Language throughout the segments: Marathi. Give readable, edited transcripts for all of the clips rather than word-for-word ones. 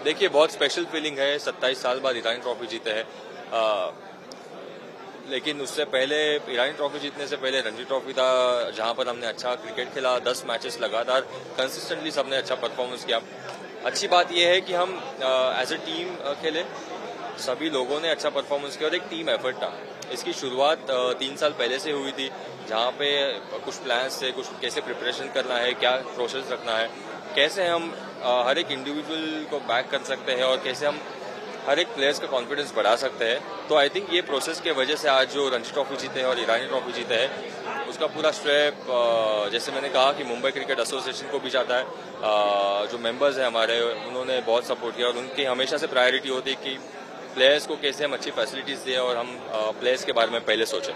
देखिए बहुत स्पेशल फीलिंग है, 27 साल बाद ईरानी ट्रॉफी जीते हैं। लेकिन उससे पहले ईरानी ट्रॉफी जीतने से पहले रणजी ट्रॉफी था, जहां पर हमने अच्छा क्रिकेट खेला। 10 मैचेस लगातार कंसिस्टेंटली सबने अच्छा परफॉर्मेंस किया। अच्छी बात यह है कि हम एज ए टीम खेले, सभी लोगों ने अच्छा परफॉर्मेंस किया और एक टीम एफर्ट था। इसकी शुरुआत 3 साल पहले से हुई थी, जहां पे कुछ प्लान्स थे, कुछ कैसे प्रिपरेशन करना है, क्या प्रोसेस रखना है, कैसे हम हर एक इंडिविजुअल को बैक कर सकते हैं और कैसे हम हर एक प्लेयर्स का कॉन्फिडेंस बढ़ा सकते हैं। तो आई थिंक ये प्रोसेस के वजह से आज जो रणजी ट्रॉफी जीते हैं और ईरानी ट्रॉफी जीते हैं, उसका पूरा श्रेय जैसे मैंने कहा कि मुंबई क्रिकेट एसोसिएशन को भी जाता है। जो मेंबर्स हैं हमारे, उन्होंने बहुत सपोर्ट किया और उनकी हमेशा से प्रायोरिटी होती है कि प्लेयर्स को कैसे हम अच्छी फैसिलिटीज दें और हम प्लेयर्स के बारे में पहले सोचें।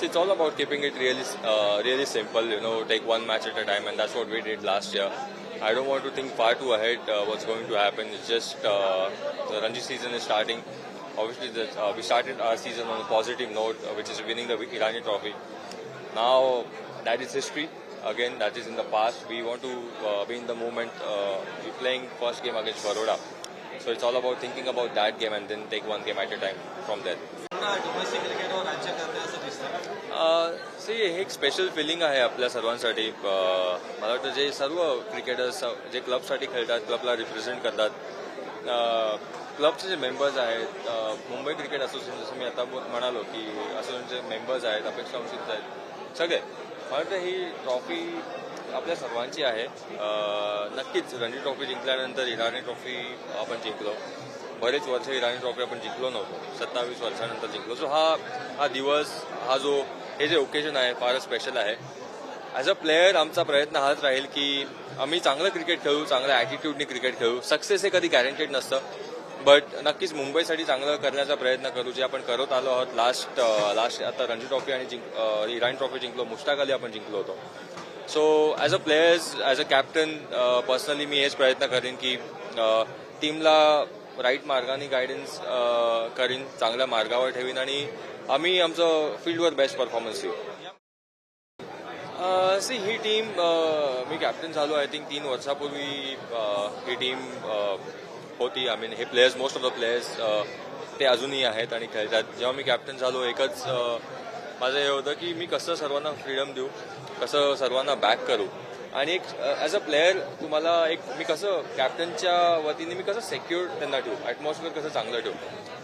It's all about keeping it really simple. Take one match at a time, and that's what we did last year. I don't want to think far too ahead what's going to happen. It's just the Ranji season is starting. Obviously, we started our season on a positive note, which is winning the Irani Trophy. Now that is history. Again, that is in the past. We want to be in the moment. We're playing first game against Baroda. So it's all about thinking about that game and then take one game at a time from there. हे एक स्पेशल फिलिंग आहे आपल्या सर्वांसाठी. मला वाटतं जे सर्व क्रिकेटर्स जे क्लबसाठी खेळतात, क्लबला रिप्रेझेंट करतात, क्लबचे जे मेंबर्स आहेत, मुंबई क्रिकेट असोसिएशन, जसं मी आता म्हणालो की असोसिएशनचे मेंबर्स आहेत, अपेक्षा वंचित आहेत, सगळे. मला वाटतं ही ट्रॉफी आपल्या सर्वांची आहे. नक्कीच रणजी ट्रॉफी जिंकल्यानंतर इराणी ट्रॉफी आपण जिंकलो. बरेच वर्ष इराणी ट्रॉफी आपण जिंकलो नव्हतो, 27 वर्षानंतर जिंकलो. सो हा दिवस, हे जे ओकेजन आहे फारच स्पेशल आहे. ॲज अ प्लेयर आमचा प्रयत्न हाच राहील की आम्ही चांगलं क्रिकेट खेळू, चांगल्या ॲटिट्यूडनी क्रिकेट खेळू. सक्सेस हे कधी गॅरंटेड नसतं, बट नक्कीच मुंबईसाठी चांगलं करण्याचा प्रयत्न करू, जे आपण करत आलो आहोत. लास्ट आता रणजी ट्रॉफी आणि इराणी ट्रॉफी जिंकलो, मुश्ताक अली आपण जिंकलो होतो. So as a players, as a captain, personally मी हेच प्रयत्न करेन की टीमला राईट मार्गाने गायडन्स करीन, चांगल्या मार्गावर ठेवीन आणि आम्ही आमचं फील्डवर बेस्ट परफॉर्मन्स देऊ. ही टीम, मी कॅप्टन झालो आय थिंक 3 वर्षापूर्वी. ही टीम होती. आय मीन हे players, most of the players ते अजूनही आहेत आणि खेळतात. जेव्हा मी कॅप्टन झालो, एकच माझं हे होतं की मी कसं सर्वांना फ्रीडम देऊ, कसं सर्वांना बॅक करू आणि एक ॲज अ प्लेयर तुम्हाला मी कसं कॅप्टनच्या वतीने मी कसं सेक्युअर त्यांना ठेवू, ॲटमॉस्फिअर कसं चांगलं ठेवू.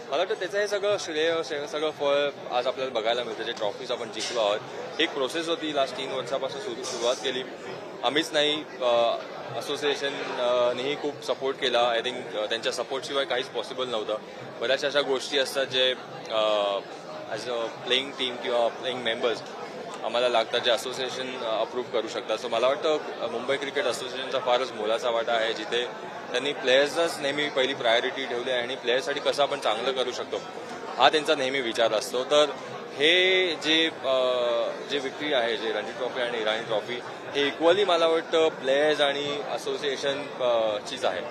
मला वाटतं त्याचं हे सगळं श्रेय, सगळं फळ आज आपल्याला बघायला मिळतं. जे ट्रॉफीज आपण जिंकलो आहोत, एक प्रोसेस होती. लास्ट 3 वर्षापासून सुरुवात केली. आम्हीच नाही, असोसिएशननेही खूप सपोर्ट केला. आय थिंक त्यांच्या सपोर्टशिवाय काहीच पॉसिबल नव्हतं. बऱ्याचशा अशा गोष्टी असतात जे ॲज अ प्लेईंग टीम किंवा प्लेईंग मेंबर्स आम्हाला लागतात, जे असोसिएशन अप्रूव्ह करू शकतात. सो मला वाटतं मुंबई क्रिकेट असोसिएशनचा फारच मोलाचा वाटा आहे, जिथे त्यांनी प्लेयर्सच नेहमी पहिली प्रायोरिटी ठेवली आहे आणि प्लेयर्ससाठी कसं आपण चांगलं करू शकतो हा त्यांचा नेहमी विचार असतो. तर हे जे विक्री आहे, जे रणजी ट्रॉफी आणि इराणी ट्रॉफी, हे इक्वली मला वाटतं प्लेयर्स आणि असोसिएशन चीच आहे.